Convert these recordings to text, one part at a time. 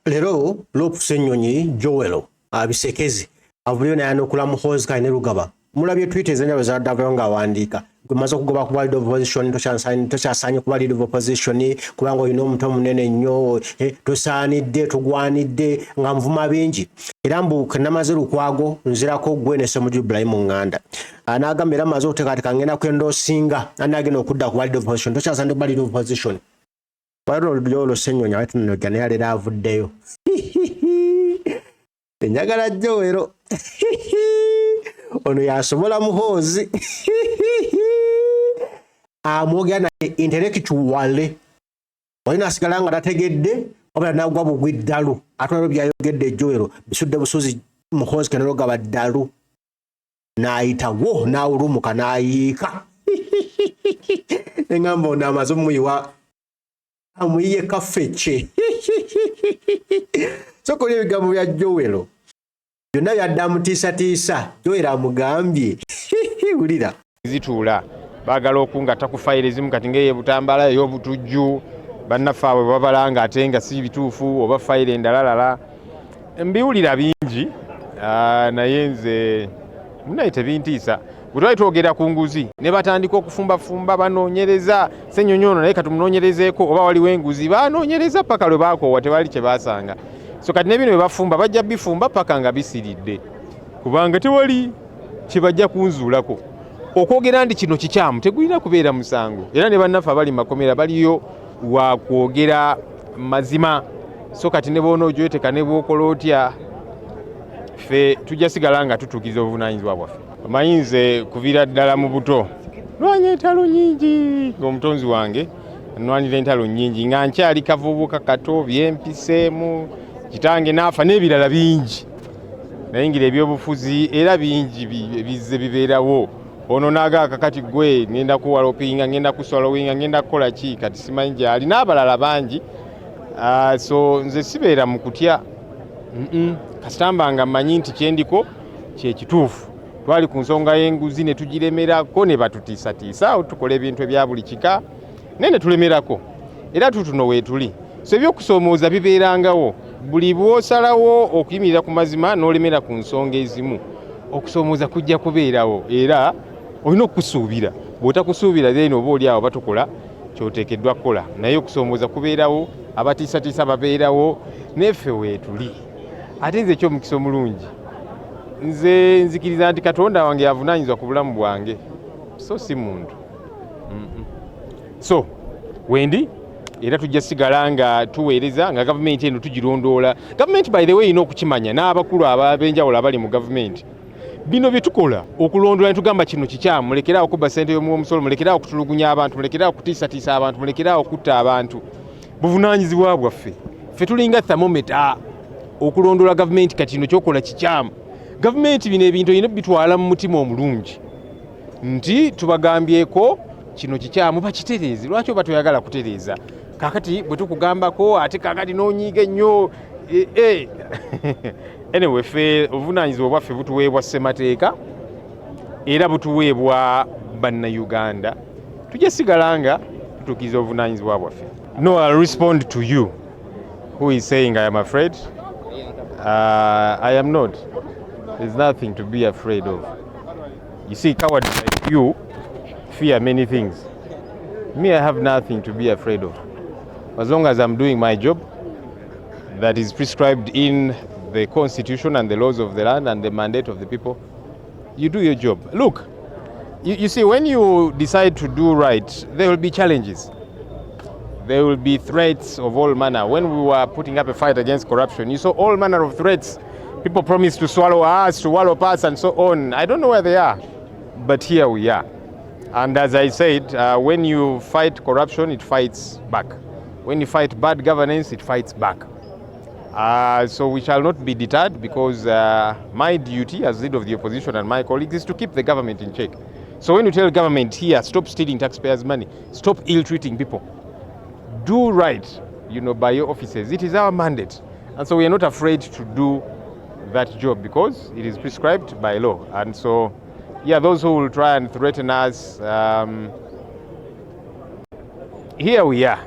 Lero Lopu Ssenyonyi Joel abisekezi avulio na Ayanukude Muhoozi kayine Lugaba mulabye tweet ezenjalo zaddayo nga awandiika kumaze okugoba ku leader of opposition toshasaanye kuba leader of opposition kubanga olina omuntu omunene nnyo tosaanidde tugwanidde nga nvuma bingi era mbuuka namaze lukwago nzirako gwe ne Ssemuju Ibrahim Nganda n'agamba era maze okuteekateeka ngenda kwenda osinga anagenda okudda ku leader of opposition toshasaanye kuba leader of opposition Waro Joel Ssenyonyi atunogana yalera avuddeyo. Njagala Joel. Ono yasobola Muhoozi. Amwogera naye intellectual. Olina asigala nga tategedde oba nagwa bugwiddalu. Atwalo byayogedde Joel bisudde busuzi Muhoozi kenero gaba ddalu. Naayita wo naawulumuka naayiika. Engamba ono amaze omuyiwa amuyiye kafeche. So kuli ebigambo bya Joel. Byonna byadda mutiisatiisa. Joel amugambye. Wulira. Zituula baagala okungatta ku fayiro ezimu kati ng'eye Butambala ey'obutujju bannaffe abwe babalanga ate nga si bituufu oba fayiro endalalala. Mbiwulira bingi naye nze munaye tebintiisa. Bwe twali twogera ku nguzi ne batandika okufumbafumba banoonyereza Ssenyonyi ono naye katumunoonyerezeeko oba waliwo enguzi banoonyereza paka lwe baakoowa tewali kye baasanga. So kati ne bino bye bafumba bajja bifumba paka nga bisiridde kubanga tewali kye bajja kunzuulako. Okwogera nti kino kikyamu tegulina kubeera musango era ne bannaffe abali mu makomera baliyo wa kwogera mazima. So kati ne bw'onoogyoteeka ne bw'okola otya ffe tujja sigala nga tutuukiza obuvunaanyizibwa bwaffe. Mayinze kuviira ddala mu buto nwanya entalo nnyingi ng'omutonzi wange nwanira entalo nnyingi nga nkyali kavubuka kato byempiseemu kitange naafa n'ebirala bingi nayingira ebyobufuzi era bingi bizze bibeerawo ono n'agaaka kati gwe ngenda kuwalopinga ngenda kuswalowinga ngenda kukola ki kati simanyi gyali n'abalala bangi so nze sibeera mu kutya kasitamba nga mmanyi nti kyendiko kyekituufu. Twali ku nsonga y'enguzi ne tugiremerako ne batutiisatiisa tukola ebintu ebya buli kika ne tulemerako era tutuno weetuli. So ebyokusoomooza bibeerangawo buli bw'osalawo okuyimirira ku mazima n'olemera ku nsonga ezimu okusoomooza kujja kubeerawo era olina okusuubira. Bw'otakusuubira then oba oli awo batukola ky'oteekeddwa kukola naye okusoomooza kubeerawo abatiisatiisa babeerawo neffe weetuli. Ate nze eky'omukisa omulungi nze nzikiriza nti Katonda wange yavunaanyizibwa ku bulamu bwange so si muntu. So wendi era tujja sigala nga tuweereza nga gavumenti eno tugirondoola. Gavumenti by the way ino okukimanya n'abakulu ab'enjawulo abali mu gavumenti bino bye tukola okulondoola ne tugamba kino kikyamu mulekeraawo okubba ssente y'omusolo mulekeraawo okutulugunya abantu mulekeraawo okutiisatiisa abantu mulekeraawo okutta abantu buvunaanyizibwa bwaffe. Ffe tulinga thermometer okulondoola gavumenti kati kino kyokola kikyamu. Gavumenti bino ebintu ino bitwala mu mutima omulungi nti tubagambyeko kino kikyamu bakitereeze. Lwaki oba toyagala kutereeza? Kakati bwe tukugambako ate kakati n'onyiiga ennyo anyway ffe obuvunaanyizibwa bwaffe butuweebwa ssemateeka era butuweebwa bannayuganda. Tujja sigala nga tutuukiza obuvunaanyizibwa bwaffe. No, I'll respond to you who is saying I am afraid. I am not. There's nothing to be afraid of. You see, cowards like you fear many things. Me, I have nothing to be afraid of. As long as I'm doing my job that is prescribed in the constitution and the laws of the land and the mandate of the people, you do your job. Look, you see, when you decide to do right, there will be challenges. There will be threats of all manner. When we were putting up a fight against corruption, you saw all manner of threats. People promised to swallow us, to wallow us, and so on. I don't know where they are, but here we are. And as I said, when you fight corruption, it fights back. When you fight bad governance, it fights back. So we shall not be deterred because my duty as leader of the opposition and my colleagues is to keep the government in check. So when you tell government here, stop stealing taxpayers' money, stop ill-treating people, do right, by your officers. It is our mandate. And so we are not afraid to do that job because it is prescribed by law. And so, those who will try and threaten us, here we are.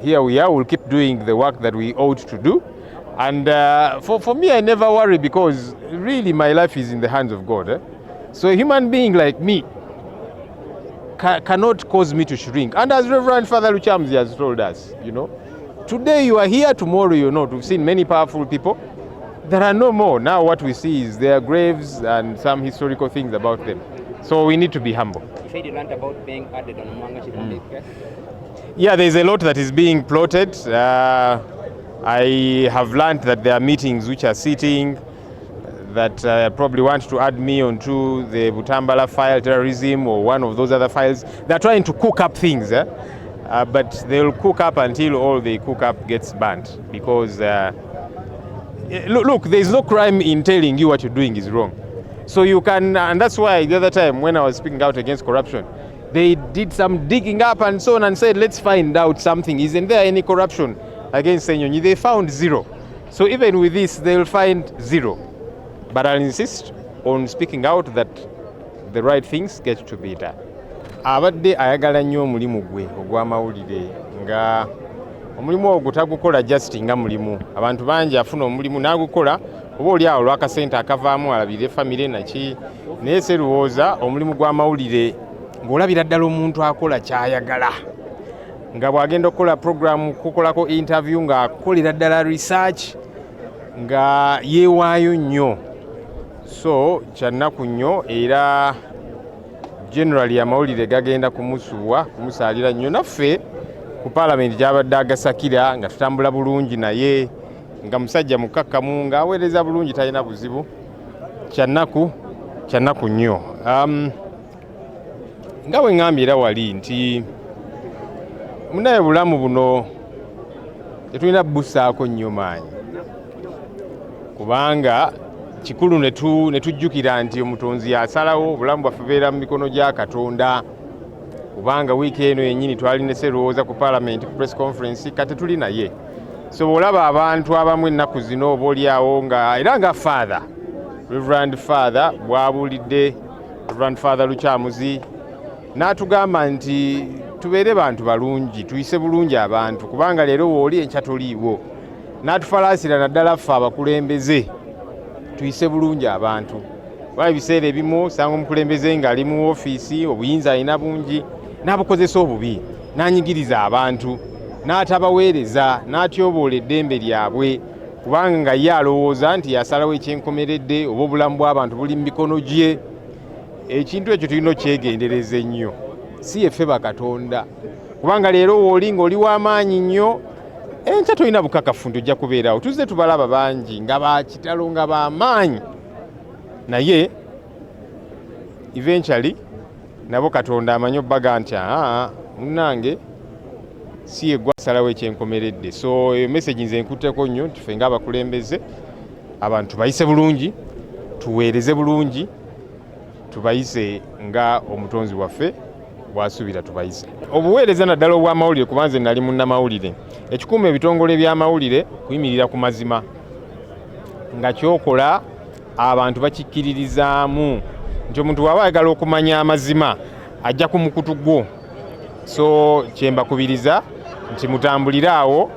here we are, we'll keep doing the work that we ought to do. And for me, I never worry because really my life is in the hands of God. So a human being like me cannot cause me to shrink. And as Reverend Father Luchamzi has told us, you know, today you are here, tomorrow you're not. We've seen many powerful people. There are no more. Now what we see is their graves and some historical things about them. So we need to be humble. You said you learned about being added on Mwanga. Yeah, there's a lot that is being plotted. I have learned that there are meetings which are sitting that probably want to add me onto the Butambala file, terrorism, or one of those other files. They're trying to cook up things, but they'll cook up until all they cook up gets burnt. Because, look, there's no crime in telling you what you're doing is wrong. So you can, and that's why the other time when I was speaking out against corruption, they did some digging up and so on and said, let's find out something. Isn't there any corruption against Ssenyonyi? They found zero. So even with this, they'll find zero. But I'll insist on speaking out that the right things get to be done. Abadde ayagala nnyo omulimu gwe ogw'amawulire nga omulimu ogwo tagukola just nga mulimu. Abantu bangi afuna omulimu n'agukola oba oli awo lw'akasente akavaamu alabire famire naki. Naye Sserowooza omulimu gw'amawulire ng'olabira ddala omuntu akola ky'ayagala. Nga bw'agenda okukola program kukolako interview ng'akolera ddala research nga yeewaayo nnyo. So kyannaku nnyo era generally amawulire gagenda kumusaalira nnyo. Naffe ku Parliament gy'abadde agasakira nga tutambula bulungi naye nga musajja mukakkamu ng'aweereza bulungi talina buzibu. Kyannaku nnyo. Nga bwe ŋŋambye era wali nti munaye bulamu buno tetulina bussaako nnyo maanyi kubanga kikulu ne tujjukira nti omutonzi yasalawo obulamu bwaffe beera mu mikono gya Katonda. Kubanga wiiki eno yennyini twali ne Sserowooza ku Parliament ku press conference kati tuli naye. So olaba abantu abamu ennaku zino oba oliawo nga era nga Father Reverend Father bw'abuulidde Reverend Father Luchamzi n'atugamba nti tubeere bantu balungi, tuyise bulungi abantu kubanga leero wooli enkya toliiwo. N'atufalaasira naddala ffe abakulembeze tuyise bulungi abantu. Kuba ebiseera ebimu osanga omukulembeze ng'ali mu ofiisi, obuyinza alina bungi, n'abukozesa obubi, n'anyigiriza abantu, n'atabaweereza, n'atyoboola eddembe lyabwe kubanga nga ye alowooza nti yasalawo ekyenkomeredde oba obulamu bw'abantu buli mu mikono gye. Ekintu ekyo tulina okyegendereza ennyo, si yeffe bakatonda kubanga leero wooli ng'oli w'amaanyi nnyo, enkya tolina bukakafu nti ojja kubeerawo. Tuzze tubalaba bangi nga bakitalo nga b'amaanyi naye eventually nabo Katonda amanyi obbaga nti munnange si ye gwe asalawo ekyenkomeredde. So eyo message nze nkutteko nnyo nti ffe ng'abakulembeze abantu tubayise bulungi, tuweereze bulungi, tubayise nga omutonzi waffe bw'asuubira tubayise. Obuweereza naddala obw'amawulire kuba nze nali munnamawulire. Ekikuuma ebitongole by'amawulire kuyimirira ku mazima. Nga kyokola abantu bakikkiririzaamu nti omuntu bw'aba ayagala okumanya amazima ajja ku mukutu gwo. So kyembakubiriza nti mutambulire awo.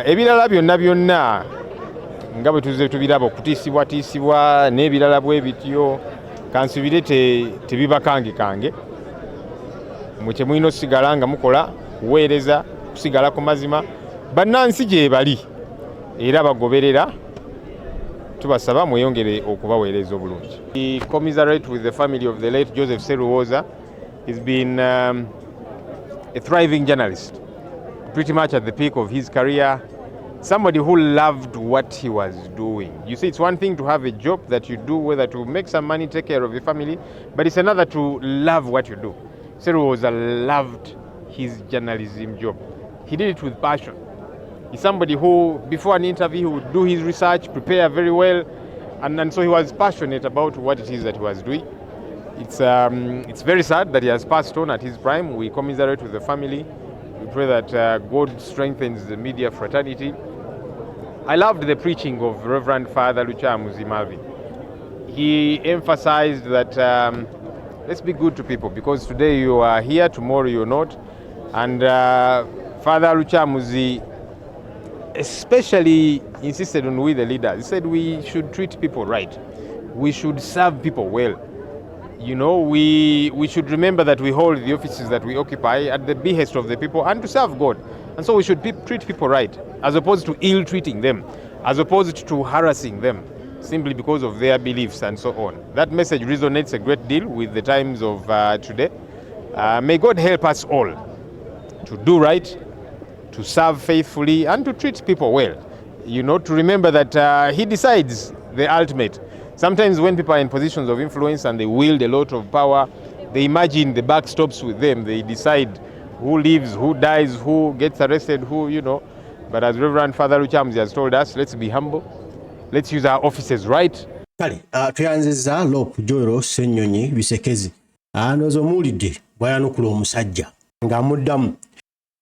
Ebirala byonna nga bwe tuzze tubiraba okutiisibwatiisibwa n'ebirala bwe bityo kansubire tebiba kange. Mwe kye mulina osigala nga mukola kuweereza, kusigala ku mazima. Bannansi gye bali era bagoberera. Tubasaba mweyongere okubaweereza obulungi. We commiserate with the family of the late Joseph Sserowooza. He's been a thriving journalist, pretty much at the peak of his career. Somebody who loved what he was doing. You see, it's one thing to have a job that you do, whether to make some money, take care of your family, but it's another to love what you do. Ssenyonyi loved his journalism job. He did it with passion. He's somebody who, before an interview, he would do his research, prepare very well, and so he was passionate about what it is that he was doing. It's very sad that he has passed on at his prime. We commiserate with the family. We pray that God strengthens the media fraternity. I loved the preaching of Reverend Father Luchamzi Malvi. He emphasized that let's be good to people because today you are here, tomorrow you're not. And Father Lukyamuzi especially insisted on we the leaders. He said we should treat people right. We should serve people well. You know, we should remember that we hold the offices that we occupy at the behest of the people and to serve God. And so we should treat people right, as opposed to ill-treating them, as opposed to harassing them, simply because of their beliefs and so on. That message resonates a great deal with the times of today. May God help us all to do right, to serve faithfully, and to treat people well. You know, to remember that he decides the ultimate. Sometimes when people are in positions of influence and they wield a lot of power, they imagine the buck stops with them. They decide who lives, who dies, who gets arrested, who, you know. But as Reverend Father Lukyamuzi has told us, let's be humble. Let's use our offices right. Kale, tuyanziza Lopu Joero Ssenyonyi bisekezi. Nozo mulide bwayanukula omusajja ng'amuddamu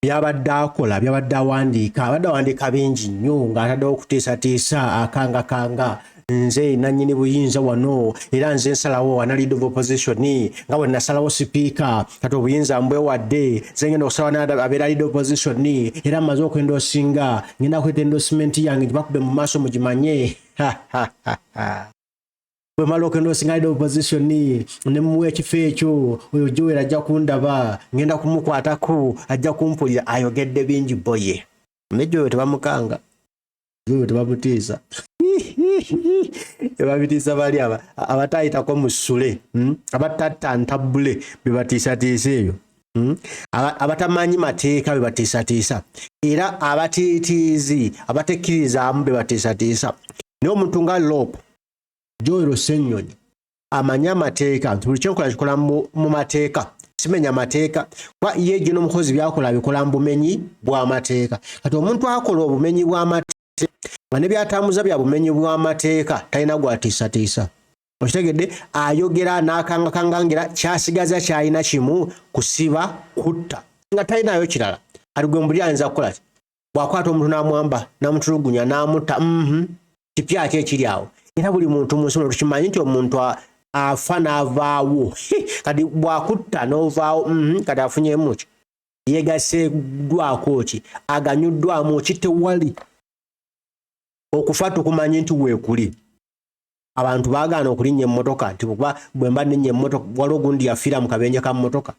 byabadde akola byabadde awandiika bingi nnyo ng'ataddewo okuteesatiisa akangakanga nze nannyini buyinza wano era nze nsalawo ana leader of opposition nga bwe nasalawo sipiika kati obuyinza mbwewadde nze ngenda okusalawo abeera leader of opposition era mmaze okwendoosinga ngenda kweta endorsement yange gibakube mu maaso mugimanye bwe mala okwendoosinga leader of opposition ne muwa ekifo ekyo oyo Joel ajja kundaba ngenda kumukwatako ajja kumpulira ayogedde bingi boye ne Joel tebamukanga Joel tebamutiisa babitiisa bali abatayitako mu ssule abatatta ntabbule bebatiisatiisa eyo abatamanyi mateeka bebatiisatiisa era abatiitiizi abatekkiririzaamu bebatiisatiisa naye omuntu nga Lopu Joero Ssenyonyi amanya amateeka nti buli kyenkola kikola mu mateeka simenya mateeka kuba ye gino Muhoozi byakola bikola mu bumenyi bw'amateeka kati omuntu akola obumenyi bw'amateeka nga ne byatambuza bya bumenyi bw'amateeka talina gwatiisatiisa okitegedde ayogera n'akangakangangira kyasigaza kyalina kimu kusiba kutta nga talinayo kirala ali gwe mbuli ayinza kukola ki bw'akwata omuntu n'amwamba n'amutulugunya n'amutta kipya ki ekiri awo era buli muntu mu nsi muno tukimanyi nti omuntu afa n'avaawo kati bw'akutta n'ovaawo kati afunyemu ki yegaseddwako ki aganyuddwamu ki tewali okufa tukumanyi nti weekuli abantu baagaana okulinnya emmotoka nti bwe mba nninnya emmotoka waliwo gundi yafiira mu kabenje ka mmotoka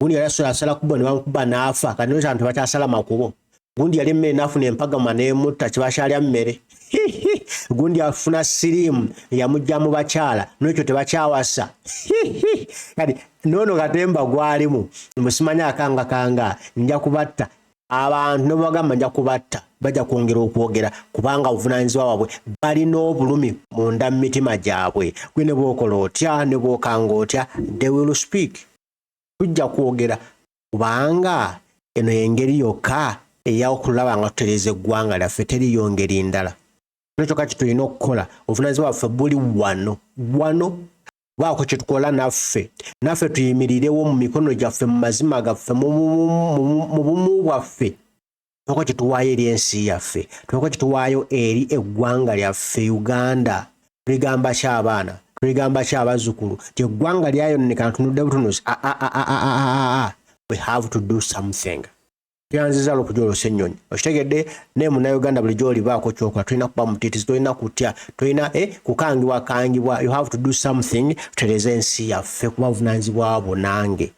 gundi yali asala kuba ne bamukuba n'afa kati n'ekyantu tebakyasala makubo gundi yali emmere n'afuna empagama n'emutta kibakyalya mmere gundi afuna siriimu yamujja mu bakyala n'ekyo tebakyawasa kati noono katemba gwalimu musimanya akangakanga nja kubatta abantu ne bagamba nja kubatta bajja kwongera okwogera kubanga obuvunaanyizibwa bwabwe balina obulumi munda mu mitima gyabwe gwe ne bw'okola otya ne bw'okanga otya they will speak tujja kwogera kubanga eno y'engeri yokka ey'okulaba nga tutereeza eggwanga lyaffe teriyo ngeri ndala nekyo kati tulina okukola obuvunaanyizibwa bwaffe buli wano baako kye tukola naffe tuyimirirewo mu mikono gyaffe mu mazima gaffe mu bumu bwaffe tuliko kye tuwaayo eri ensi yaffe tuliko kye tuwaayo eri eggwanga lyaffe Uganda tuligamba ky'abaana tuligamba ky'abazzukulu eggwanga lyayononeka ntunudde butunuzi we have to do something tuyanziza Lopu Joero Ssenyonyi okitegedde naye munnayuganda bulijjo olibaako kyokola tulina kuba mutiitizi tolina kutya tolina kukangibwa you have to do something tutereeza ensi yaffe kuba buvunaanyizibwa bwo nange